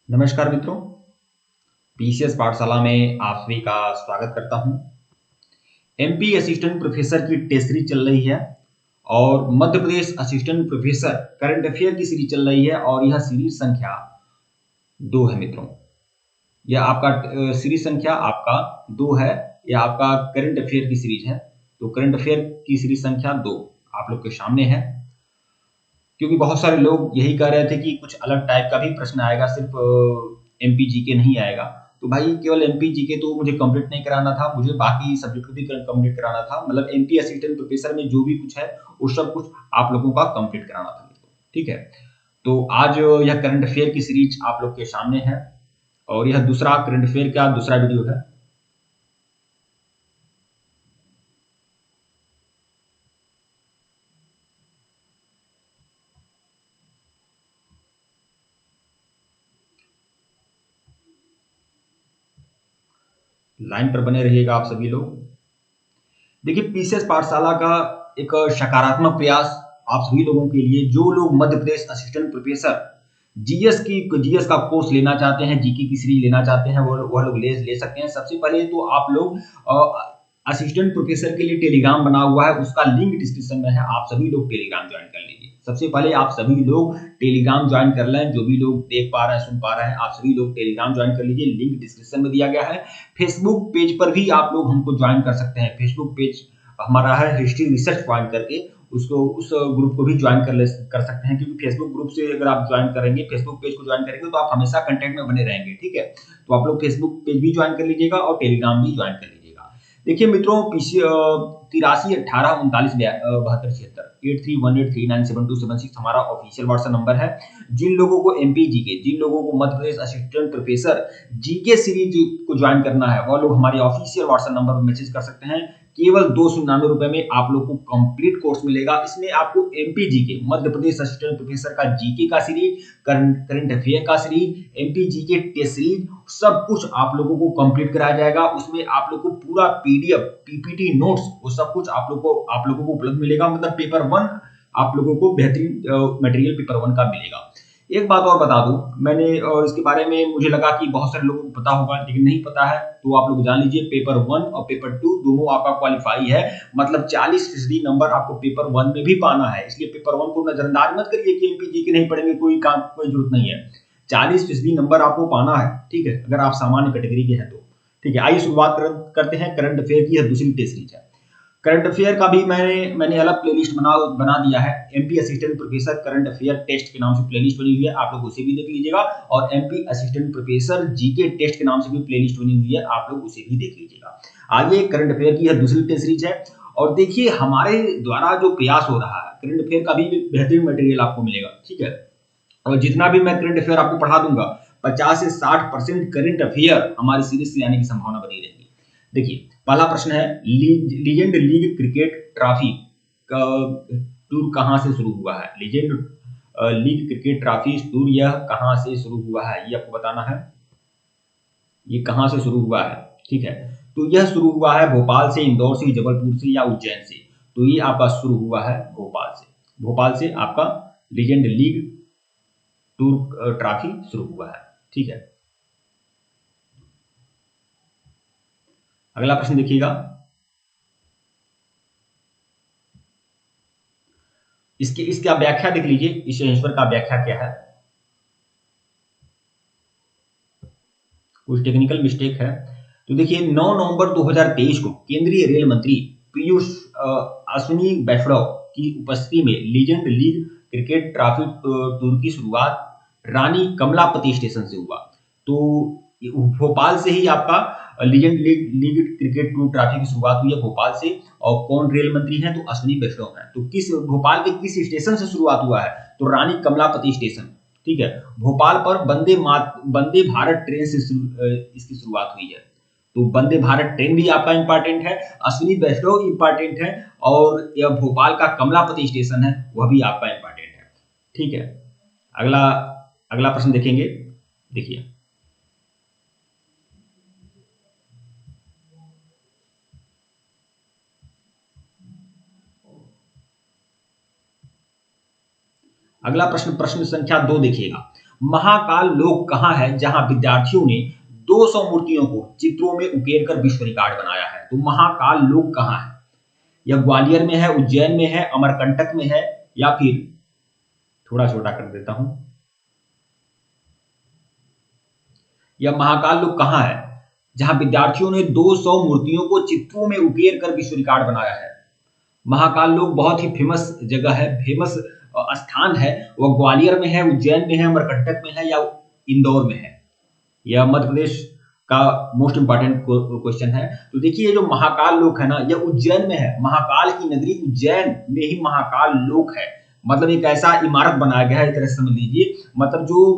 नमस्कार मित्रों, पीसीएस पाठशाला में आप सभी का स्वागत करता हूं। एमपी असिस्टेंट प्रोफेसर की टेस्ट सीरीज चल रही है और मध्य Pradesh assistant professor current affair की सीरीज चल रही है और यह सीरीज संख्या 2 है मित्रों। यह आपका सीरीज संख्या आपका 2 है। यह आपका करंट अफेयर की सीरीज है। तो करंट अफेयर की सीरीज संख्या 2 आप लोग के सामने है। क्योंकि बहुत सारे लोग यही कह रहे थे कि कुछ अलग टाइप का भी प्रश्न आएगा, सिर्फ एमपी जीके नहीं आएगा। तो भाई केवल एमपी जीके तो मुझे कंप्लीट नहीं कराना था, मुझे बाकी सब्जेक्ट को भी कंप्लीट कराना था। मतलब एमपी असिस्टेंट प्रोफेसर में जो भी कुछ है वो सब कुछ आप लोगों का कंप्लीट कराना था मेरे को। ठीक है, तो आज यह करंट अफेयर की सीरीज आप लोग के सामने है और यह दूसरा करंट अफेयर का दूसरा वीडियो है। लाइन पर बने रहिएगा आप सभी लोग। देखिए, पीसीएस पाठशाला का एक सकारात्मक प्रयास आप सभी लोगों के लिए, जो लोग मध्य प्रदेश असिस्टेंट प्रोफेसर जीएस का कोर्स लेना चाहते हैं, जीके की सीरीज लेना चाहते हैं, वह लोग ले सकते हैं। सबसे पहले तो आप लोग असिस्टेंट प्रोफेसर के लिए टेलीग्राम बना हुआ है, उसका लिंक डिस्क्रिप्शन में है। आप सभी लोग टेलीग्राम ज्वाइन कर लीजिए। सबसे पहले आप सभी लोग टेलीग्राम ज्वाइन कर लें। जो भी लोग देख पा रहे हैं, सुन पा रहे हैं, आप सभी लोग टेलीग्राम ज्वाइन कर लीजिए। लिंक डिस्क्रिप्शन में दिया गया है। फेसबुक पेज पर भी आप लोग हमको ज्वाइन कर सकते हैं। फेसबुक पेज हमारा है हिस्ट्री रिसर्च पॉइंट करके, उसको उस ग्रुप को भी ज्वाइन कर सकते हैं। क्योंकि फेसबुक ग्रुप से अगर आप ज्वाइन करेंगे, फेसबुक पेज को ज्वाइन करेंगे तो आप हमेशा कंटेक्ट में बने रहेंगे। ठीक है, तो आप लोग फेसबुक पेज भी ज्वाइन कर लीजिएगा और टेलीग्राम भी ज्वाइन कर लीजिएगा। देखिए मित्रों, पीसी 83 18 39 72 73 8318397276 हमारा ऑफिशियल व्हाट्सएप नंबर है। जिन लोगों को एमपी जीके, जिन लोगों को मध्य Pradesh assistant professor GK series को ज्वाइन करना है, वह लोग हमारे ऑफिशियल व्हाट्सएप नंबर पर मैसेज कर सकते हैं। केवल 299 रुपए में आप लोग को कंप्लीट कोर्स मिलेगा। इसमें आपको MP GK, Madhya Pradesh assistant professor का जीके का सीरीज, करंट अफेयर का series, MP GK test series, सब कुछ आप लोगों को कंप्लीट कराया जाएगा। उसमें आप लोग को पूरा पीडीएफ, पीपीटी, नोट्स, वो सब कुछ आप लोगों को उपलब्ध मिलेगा। मतलब पेपर 1 आप लोगों को बेहतरीन मटेरियल पेपर 1 का मिलेगा। एक बात और बता दूं, मैंने इसके बारे में मुझे लगा कि बहुत सारे लोगों को पता होगा, लेकिन नहीं पता है तो आप लोग जान लीजिए। पेपर 1 और पेपर 2 दोनों आपका क्वालिफाई है। मतलब 40% नंबर आपको पेपर 1 में भी पाना है। इसलिए पेपर 1 को नजरअंदाज मत करिए कि एमपीजी के नहीं पढ़ेंगे, कोई जरूरत नहीं है। 40% नंबर आपको पाना है। ठीक है, अगर आप सामान्य कैटेगरी के हैं तो। ठीक है, आइए शुरुआत करते हैं करंट अफेयर की। यह दूसरी टेस्ट सीरीज है। करंट अफेयर का भी मैंने अलग प्लेलिस्ट बना दिया है। MP assistant professor current affair test के नाम से प्लेलिस्ट बनी हुई है, आप लोग उसे भी देख लीजिएगा। और MP assistant professor GK test के नाम से भी प्लेलिस्ट बनी हुई है, आप लोग उसे भी देख लीजिएगा। आगे करंट अफेयर की यह दूसरी टेस्ट सीरीज है। और देखिए, हमारे द्वारा जो प्रयास हो रहा है, करंट अफेयर का भी बेहतरीन मटेरियल आपको मिलेगा। ठीक है, और जितना भी मैं करंट अफेयर आपको पढ़ा दूंगा, 50 से 60% करंट अफेयर हमारी सीरीज से आने की संभावना बनी रहेगी। देखिए, पहला प्रश्न है, लीजेंड लीग क्रिकेट ट्रॉफी का टूर कहां से शुरू हुआ है? Legend league cricket trophy tour यह कहां से शुरू हुआ है, ये आपको बताना है। ये कहां से शुरू हुआ है? ठीक है, तो यह शुरू हुआ है भोपाल से, इंदौर से, जबलपुर से या उज्जैन से। तो ये आपका शुरू हुआ है भोपाल से। भोपाल से आपका लीजेंड लीग टूर ट्रॉफी शुरू हुआ है। ठीक है, अगला प्रश्न देखिएगा। इसका व्याख्या देख लीजिए, इस आंसर का व्याख्या क्या है। कुछ टेक्निकल मिस्टेक है। तो देखिए, 9 नवंबर 2023 को केंद्रीय रेल मंत्री पीयूष अश्विनी वैष्णव की उपस्थिति में legend league cricket trophy tour की शुरुआत रानी कमलापति स्टेशन से हुआ। तो भोपाल से ही आपका legend league cricket tour trophy की शुरुआत हुई है, भोपाल से। और कौन रेल मंत्री हैं? तो अश्विनी वैष्णव हैं। तो किस भोपाल के किस स्टेशन से शुरुआत हुआ है? तो रानी कमलापति स्टेशन। ठीक है, भोपाल पर वंदे भारत ट्रेन से इसकी शुरुआत हुई है। तो वंदे भारत ट्रेन भी आपका इंपॉर्टेंट है, अश्विनी वैष्णव इंपॉर्टेंट है, और यह भोपाल का कमलापति स्टेशन है, वह भी आपका इंपॉर्टेंट है। ठीक है, अगला अगला प्रश्न देखेंगे। देखिए, अगला प्रश्न, प्रश्न संख्या 2 देखिएगा। महाकाल लोक कहाँ है जहां विद्यार्थियों ने 200 मूर्तियों को चित्रों में उकेर कर विश्व रिकॉर्ड बनाया है? तो महाकाल लोक कहाँ है? यह ग्वालियर में है, उज्जैन में है, अमरकंटक में है, या फिर थोड़ा छोटा कर देता हूं, यह महाकाल लोक कहाँ है जहां विद्यार्थियों ने 200 मूर्तियों को चित्रों में उकेर कर विश्व रिकॉर्ड बनाया है? महाकाल लोक बहुत ही फेमस जगह है, फेमस स्थान है। वह ग्वालियर में है, उज्जैन में है, अमरकंटक में है, या इंदौर में है? यह मध्य प्रदेश का मोस्ट इंपॉर्टेंट क्वेश्चन है। तो देखिए ये जो महाकाल लोक है ना, यह उज्जैन में है। महाकाल की नगरी उज्जैन में ही महाकाल लोक है। मतलब एक ऐसा इमारत बनाया गया है, एक तरह से समझ लीजिए। मतलब जो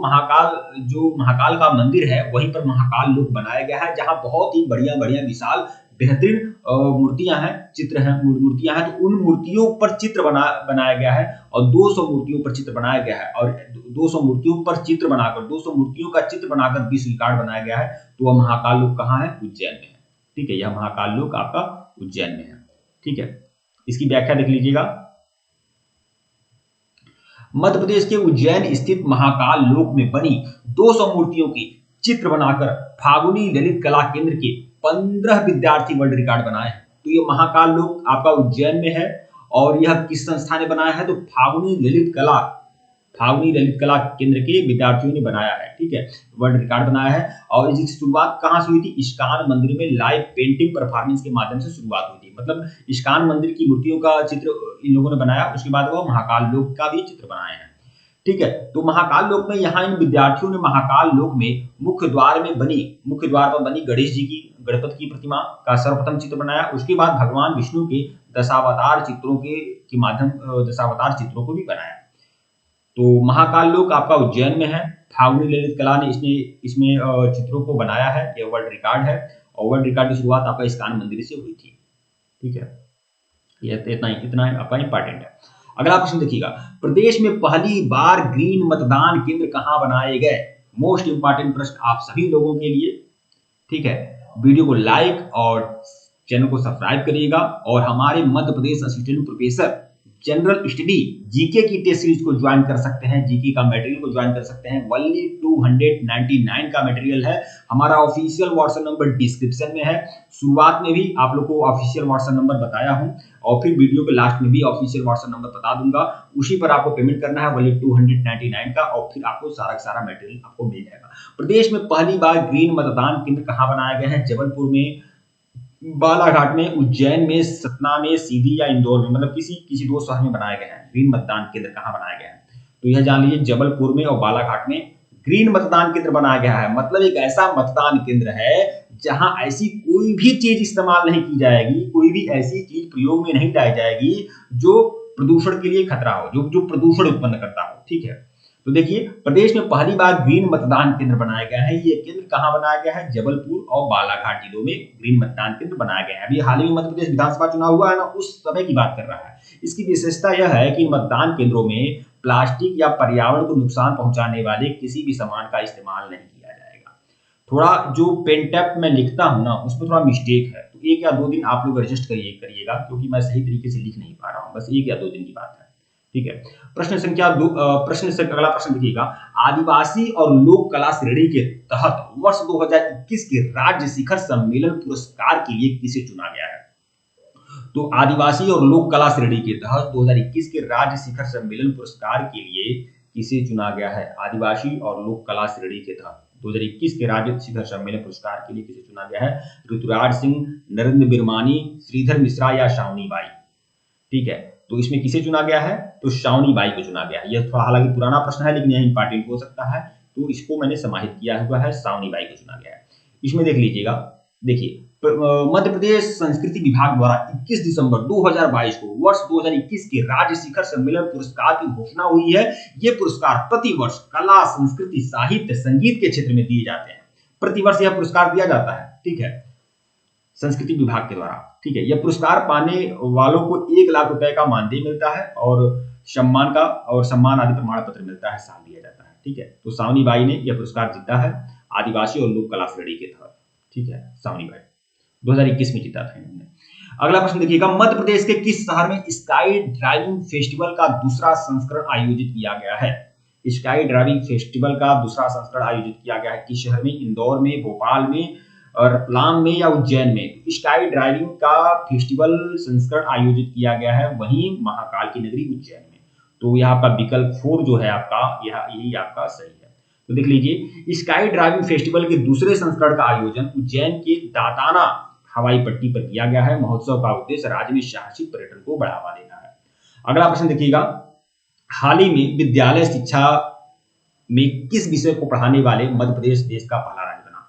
महाकाल का मंदिर है वहीं पर महाकाल लोक बनाया गया है, जहां बहुत ही बढ़िया बढ़िया विशाल बेहतरीन मूर्तियां हैं, चित्र हैं, मूर्तियां हैं। तो उन मूर्तियों पर चित्र बनाया गया है और 200 मूर्तियों पर चित्र बनाया गया है। और 200 मूर्तियों पर चित्र बनाकर, 200 मूर्तियों का चित्र बनाकर विश्व रिकॉर्ड बनाया गया है। तो वह महाकाल लोक कहाँ है? उज्जैन में है। ठीक है, यह महाकाल लोक आपका उज्जैन में है। ठीक है, इसकी व्याख्या देख लीजिएगा। मध्य प्रदेश के उज्जैन स्थित महाकाल लोक में बनी 200 मूर्तियों की चित्र बनाकर फागुनी ललित कला केंद्र के 15 विद्यार्थी वर्ल्ड रिकॉर्ड बनाए हैं। तो ये महाकाल लोक आपका उज्जैन में है। और यह किस संस्था ने बनाया है? तो फागुनी ललित कला केंद्र के विद्यार्थियों ने बनाया है। ठीक है, वर्ल्ड रिकॉर्ड बनाया है। और इसकी शुरुआत कहाँ से हुई थी? इस्कान मंदिर में लाइव पेंटिंग परफॉर्मेंस के माध्यम से शुरुआत हुई थी। मतलब इस्कान मंदिर की मूर्तियों का चित्र इन लोगों ने बनाया, उसके बाद वह महाकाल लोक का भी चित्र बनाए हैं। ठीक है, तो महाकाल लोक में यहाँ इन विद्यार्थियों ने महाकाल लोक में मुख्य द्वार पर बनी गणेश जी की, गणपति की प्रतिमा का सर्वप्रथम चित्र बनाया। उसके बाद भगवान विष्णु के दशावतार चित्रों को भी बनाया। तो महाकाल लोक आपका उज्जैन में है। फागुनी ललित कला ने इसमें चित्रों को बनाया है। यह वर्ल्ड रिकॉर्ड है। और वर्ल्ड रिकॉर्ड की शुरुआत आपका इस्कान मंदिर से हुई थी। ठीक है, यह इतना आपका इंपॉर्टेंट है। अगला प्रश्न देखिएगा, प्रदेश में पहली बार ग्रीन मतदान केंद्र कहां बनाए गए? मोस्ट इंपॉर्टेंट प्रश्न आप सभी लोगों के लिए। ठीक है, वीडियो को लाइक और चैनल को सब्सक्राइब करिएगा। और हमारे Madhya Pradesh assistant professor general study GK की टेस्ट सीरीज को ज्वाइन कर सकते हैं, जीके का मटेरियल को ज्वाइन कर सकते हैं। ओनली 299 का मटेरियल है। हमारा ऑफिशियल व्हाट्सएप नंबर डिस्क्रिप्शन में है। शुरुआत में भी आप लोग को ऑफिशियल व्हाट्सएप नंबर बताया हूं और फिर वीडियो के लास्ट में भी ऑफिशियल व्हाट्सएप नंबर बता दूंगा। उसी पर आपको पेमेंट करना है, ओनली 299 का, और फिर आपको सारा मटेरियल आपको मिल जाएगा। प्रदेश में पहली बार ग्रीन मतदान केंद्र कहां बनाया गया है? जबलपुर में, बालाघाट में, उज्जैन में, सतना में, सीधी या इंदौर में, मतलब किसी दो शहर में बनाए गए हैं। ग्रीन मतदान केंद्र कहां बनाया गया है? तो यह जान लीजिए, जबलपुर में और बालाघाट में ग्रीन मतदान केंद्र बनाया गया है। मतलब एक ऐसा मतदान केंद्र है जहां ऐसी कोई भी चीज इस्तेमाल नहीं की जाएगी, कोई भी ऐसी चीज प्रयोग में नहीं लाई जाएगी जो प्रदूषण के लिए खतरा हो, जो प्रदूषण उत्पन्न करता हो। ठीक है, तो देखिए, प्रदेश में पहली बार ग्रीन मतदान केंद्र बनाया गया है। ये केंद्र कहां बनाया गया है? जबलपुर और बालाघाट जिलों में ग्रीन मतदान केंद्र बनाया गया है। अभी हाल ही में मध्य प्रदेश विधानसभा चुनाव हुआ है ना, उस समय की बात कर रहा है। इसकी विशेषता यह है कि मतदान केंद्रों में प्लास्टिक या पर्यावरण को नुकसान पहुंचाने वाले किसी भी सामान का इस्तेमाल नहीं किया जाएगा। थोड़ा जो पेन टैप में लिखता हूं ना, उसमें थोड़ा मिस्टेक है, तो 1 या 2 दिन आप लोग एडजस्ट करिएगा, क्योंकि मैं सही तरीके से लिख नहीं पा रहा हूं। बस 1 या 2 दिन की बात है। ठीक है, अगला प्रश्न देखिएगा, आदिवासी और लोक कला श्रेणी के तहत वर्ष 2021 के राज्य शिखर सम्मेलन पुरस्कार के लिए किसे चुना गया है? तो आदिवासी और लोक कला श्रेणी के तहत 2021 के राज्य शिखर सम्मेलन पुरस्कार के लिए किसे चुना गया है? आदिवासी और लोक कला श्रेणी के तहत 2021 के राज्य शिखर सम्मेलन पुरस्कार के लिए किसे चुना गया है? ऋतुराज सिंह, नरेंद्र बिरमानी, श्रीधर मिश्रा या शावनी बाई? ठीक है, तो इसमें किसे चुना गया है? तो शावनी बाई को चुना गया है। यह थोड़ा हालांकि पुराना प्रश्न है, लेकिन यह इंपॉर्टेंट हो सकता है, तो इसको मैंने समाहित किया हुआ है। शावनी बाई को चुना गया है। इसमें देख लीजिएगा, देखिए, मध्य प्रदेश संस्कृति विभाग द्वारा 21 दिसंबर 2022 को वर्ष 2021 के राज्य शिखर सम्मेलन पुरस्कार की घोषणा हुई है। ये पुरस्कार प्रतिवर्ष कला, संस्कृति, साहित्य, संगीत के क्षेत्र में दिए जाते हैं। प्रतिवर्ष यह पुरस्कार दिया जाता है। ठीक है, संस्कृति विभाग के द्वारा। ठीक है, यह पुरस्कार पाने वालों को 1 लाख रुपए का मानदेय मिलता है और सम्मान आदि प्रमाण पत्र मिलता है, साथ दिया जाता है। ठीक है, तो शावनी बाई ने यह पुरस्कार जीता है आदिवासी और लोक कला श्रेणी के तहत। ठीक है, शावनी बाई 2021 में जीता था इन्होंने। अगला प्रश्न देखिएगा, मध्य प्रदेश के किस शहर में स्काई ड्राइविंग फेस्टिवल का दूसरा संस्करण आयोजित किया गया है? स्काई ड्राइविंग फेस्टिवल का दूसरा संस्करण आयोजित किया गया है किस शहर में? इंदौर में, भोपाल में, रतलाम में या उज्जैन में? स्काई ड्राइविंग का फेस्टिवल संस्करण आयोजित किया गया है वहीं महाकाल की नगरी उज्जैन में। तो यह आपका विकल्प 4 जो है आपका, यही आपका सही है। तो देख लीजिए, स्काई ड्राइविंग फेस्टिवल के दूसरे संस्करण का आयोजन उज्जैन के दाताना हवाई पट्टी पर किया गया है। महोत्सव का उद्देश्य राज्य में साहसिक पर्यटन को बढ़ावा देना है। अगला प्रश्न देखिएगा, हाल ही में विद्यालय शिक्षा में किस विषय को पढ़ाने वाले मध्य प्रदेश देश का पहला राज्य बना?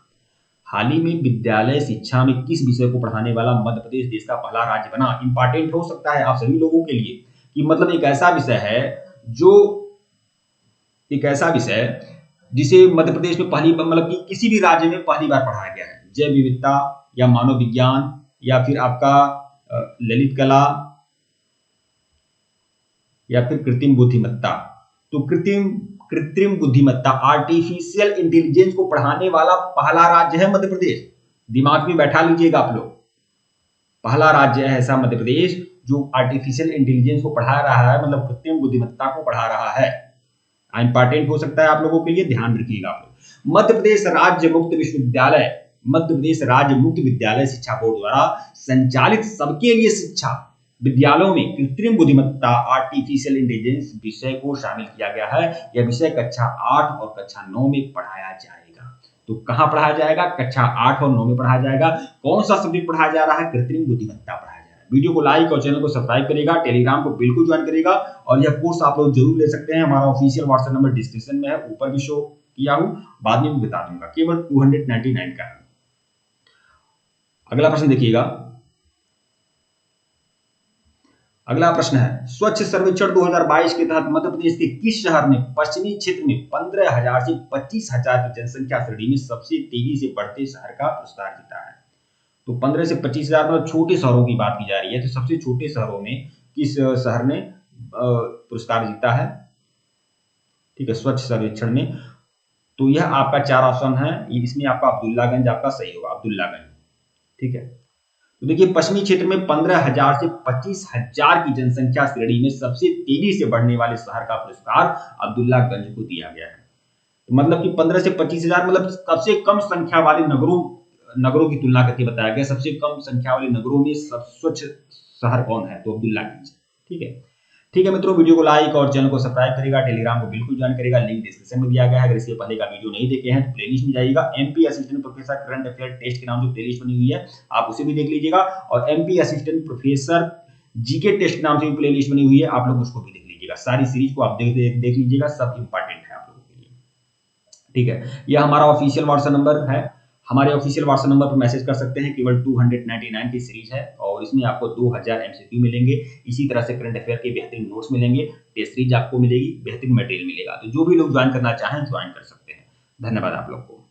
हाल ही में विद्यालय शिक्षा में किस विषय को पढ़ाने वाला मध्य प्रदेश देश का पहला राज्य बना? इंपॉर्टेंट हो सकता है आप सभी लोगों के लिए कि मतलब एक ऐसा विषय है जिसे मध्य प्रदेश में पहली मतलब कि किसी भी राज्य में पहली बार पढ़ाया गया है। जैव विविधता या मानव विज्ञान या फिर आपका ललित कला या फिर कृत्रिम बुद्धिमत्ता। तो कृत्रिम बुद्धिमत्ता, आर्टिफिशियल इंटेलिजेंस को पढ़ाने वाला पहला राज्य है मध्य प्रदेश। दिमाग में बैठा लीजिएगा आप लोग, पहला राज्य है ऐसा मध्य प्रदेश जो आर्टिफिशियल इंटेलिजेंस को पढ़ा रहा है, मतलब कृत्रिम बुद्धिमत्ता को पढ़ा रहा है। इंपॉर्टेंट हो सकता है आप लोगों के लिए, ध्यान रखिएगा आप लोग। मध्य प्रदेश राज्य मुक्त विद्यालय शिक्षा बोर्ड द्वारा संचालित सबके लिए शिक्षा विद्यालयों में कृत्रिम बुद्धिमत्ता, आर्टिफिशियल इंटेलिजेंस विषय को शामिल किया गया है। यह विषय कक्षा 8 और कक्षा 9 में पढ़ाया जाएगा। तो कहां पढ़ाया जाएगा? कक्षा 8 और 9 में पढ़ाया जाएगा। कौन सा सब्जेक्ट पढ़ाया जा रहा है? कृत्रिम बुद्धिमत्ता पढ़ाया जा रहा है। वीडियो को लाइक और चैनल को सब्सक्राइब करेगा, टेलीग्राम को बिल्कुल ज्वाइन करेगा और यह कोर्स आप लोग जरूर ले सकते हैं। हमारा ऑफिशियल व्हाट्सएप नंबर डिस्क्रिप्शन में है, ऊपर भी शो किया हूं, बाद में भी बता दूंगा। केवल 299 का है। अगला प्रश्न देखिएगा, अगला प्रश्न है, स्वच्छ सर्वेक्षण 2022 के तहत मध्य प्रदेश के किस शहर ने पश्चिमी क्षेत्र में 15,000 से 25,000 की जनसंख्या श्रेणी में सबसे तेजी से बढ़ते शहर का पुरस्कार जीता है? तो 15 से 25,000 मतलब छोटे शहरों की बात की जा रही है। तो सबसे छोटे शहरों में किस शहर ने पुरस्कार जीता है? ठीक है, स्वच्छ सर्वेक्षण में। तो यह आपका 4 ऑप्शन है, इसमें आपका अब्दुल्लागंज आपका सही होगा, अब्दुल्लागंज। ठीक है, तो देखिए पश्चिमी क्षेत्र में 15,000 से 25,000 की जनसंख्या श्रेणी में सबसे तेजी से बढ़ने वाले शहर का पुरस्कार अब्दुल्लागंज को दिया गया है। तो मतलब कि 15 से 25,000 मतलब सबसे कम संख्या वाले नगरों की तुलना करके बताया गया, सबसे कम संख्या वाले नगरों में स्वच्छ शहर कौन है? तो अब्दुल्लागंज। ठीक है मित्रों, वीडियो को लाइक और चैनल को सब्सक्राइब करेगा, टेलीग्राम को बिल्कुल ज्वाइन करेगा, लिंक डिस्क्रिप्शन में दिया गया है। अगर इसके पहले का वीडियो नहीं देखे हैं तो प्लेलिस्ट में जाइएगा, MP assistant professor current affair test के नाम से प्लेलिस्ट बनी हुई है, आप उसे भी देख लीजिएगा। और MP assistant professor GK test के नाम से भी प्लेलिस्ट बनी हुई है, आप लोग उसको भी देख लीजिएगा। सारी सीरीज को आप देख लीजिएगा, सब इंपॉर्टेंट है आप लोगों के लिए। ठीक है, यह हमारा ऑफिशियल व्हाट्सएप नंबर है। हमारे ऑफिशियल व्हाट्सएप नंबर पर मैसेज कर सकते हैं। केवल 299 की सीरीज है और इसमें आपको 2000 एमसीक्यू मिलेंगे। इसी तरह से करंट अफेयर के बेहतरीन नोट्स मिलेंगे, टेस्ट सीरीज आपको मिलेगी, बेहतरीन मटेरियल मिलेगा। तो जो भी लोग ज्वाइन करना चाहें ज्वाइन कर सकते हैं। धन्यवाद आप लोग को।